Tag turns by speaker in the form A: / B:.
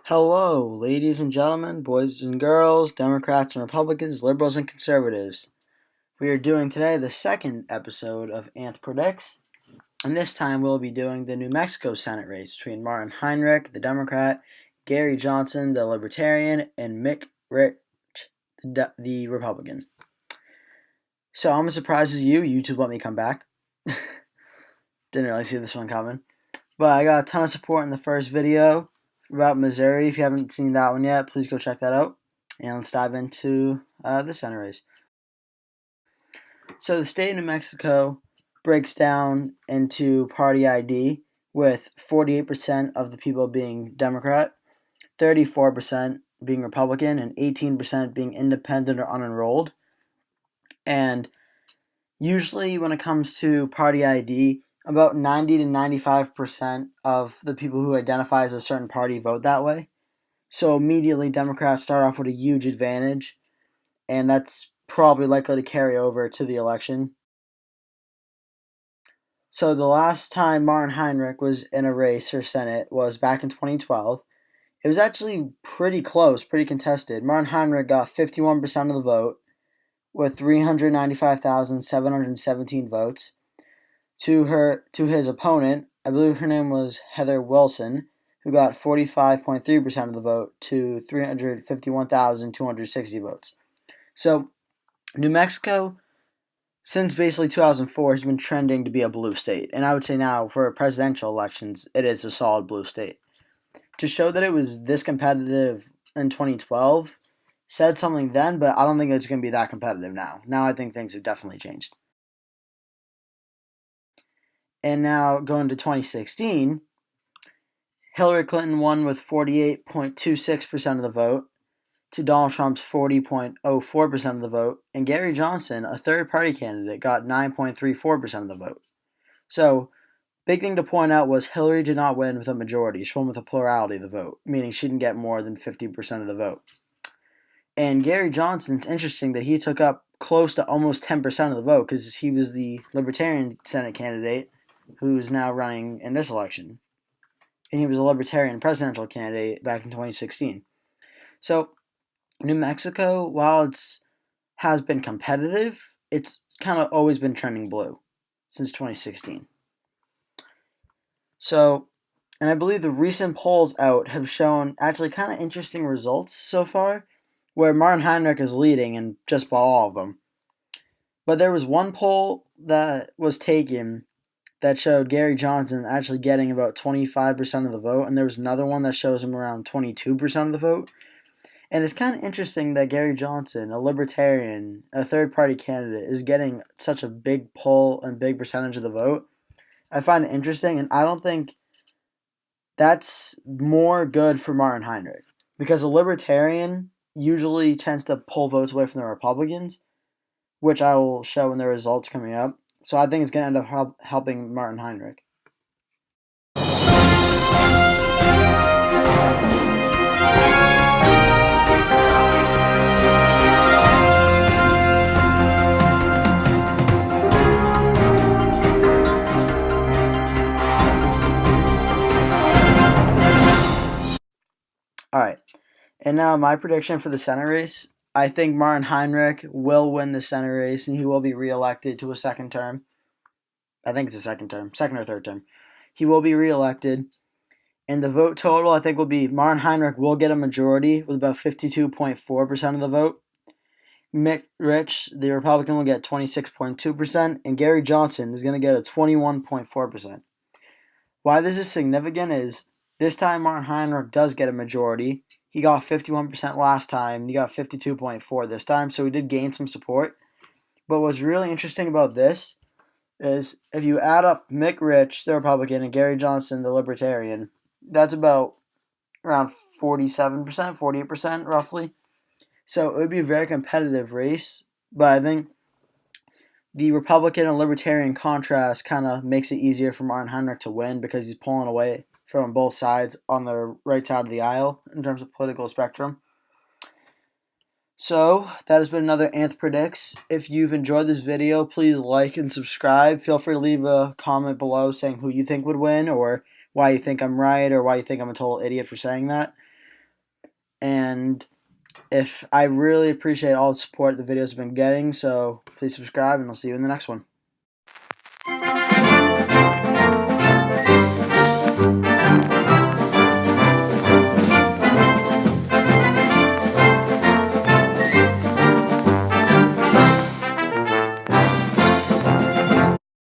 A: Hello, ladies and gentlemen, boys and girls, Democrats and Republicans, liberals and conservatives. We are doing today the second episode of Anth Predicts, and this time we'll be doing the New Mexico Senate race between Martin Heinrich, the Democrat, Gary Johnson, the Libertarian, and Mich Rich, the Republican. So I'm as surprised as you. YouTube let me come back. Didn't really see this one coming. But I got a ton of support in the first video about Missouri. If you haven't seen that one yet, please go check that out. And let's dive into the Senate race. So the state of New Mexico breaks down into party ID, with 48% of the people being Democrat, 34% being Republican, and 18% being independent or unenrolled. And usually when it comes to party ID, about 90 to 95% of the people who identify as a certain party vote that way. So immediately Democrats start off with a huge advantage, and that's probably likely to carry over to the election. So the last time Martin Heinrich was in a race for Senate was back in 2012. It was actually pretty close, pretty contested. Martin Heinrich got 51% of the vote with 395,717 votes. To his opponent, I believe her name was Heather Wilson, who got 45.3% of the vote to 351,260 votes. So New Mexico, since basically 2004, has been trending to be a blue state. And I would say now, for presidential elections, it is a solid blue state. To show that it was this competitive in 2012 said something then, but I don't think it's going to be that competitive now. Now I think things have definitely changed. And now going to 2016, Hillary Clinton won with 48.26% of the vote to Donald Trump's 40.04% of the vote, and Gary Johnson, a third-party candidate, got 9.34% of the vote. So, big thing to point out was Hillary did not win with a majority. She won with a plurality of the vote, meaning she didn't get more than 50% of the vote. And Gary Johnson's interesting that he took up close to almost 10% of the vote because he was the Libertarian Senate candidate who's now running in this election. And he was a Libertarian presidential candidate back in 2016. So, New Mexico, while it has been competitive, it's kind of always been trending blue since 2016. So, and I believe the recent polls out have shown actually kind of interesting results so far, where Martin Heinrich is leading in just about all of them. But there was one poll that was taken that showed Gary Johnson actually getting about 25% of the vote, and there was another one that shows him around 22% of the vote. And it's kind of interesting that Gary Johnson, a libertarian, a third-party candidate, is getting such a big pull and big percentage of the vote. I find it interesting, and I don't think that's more good for Martin Heinrich, because a libertarian usually tends to pull votes away from the Republicans, which I will show in the results coming up. So I think it's going to end up helping Martin Heinrich. All right, and now my prediction for the Senate race. I think Martin Heinrich will win the Senate race, and he will be reelected to a second term. I think it's a second term, second or third term. He will be reelected, and the vote total, I think, will be Martin Heinrich will get a majority with about 52.4% of the vote. Mich Rich, the Republican, will get 26.2%, and Gary Johnson is going to get a 21.4%. Why this is significant is this time Martin Heinrich does get a majority. He got 51% last time. He got 52.4% this time, so he did gain some support. But what's really interesting about this is if you add up Mich Rich, the Republican, and Gary Johnson, the Libertarian, that's about around 47%, 48% roughly. So it would be a very competitive race, but I think the Republican and Libertarian contrast kind of makes it easier for Martin Heinrich to win because he's pulling away from both sides on the right side of the aisle in terms of political spectrum. So, that has been another Anth Predicts. If you've enjoyed this video, please like and subscribe. Feel free to leave a comment below saying who you think would win, or why you think I'm right, or why you think I'm a total idiot for saying that. And if I really appreciate all the support the videos have been getting, so please subscribe, and I'll see you in the next one.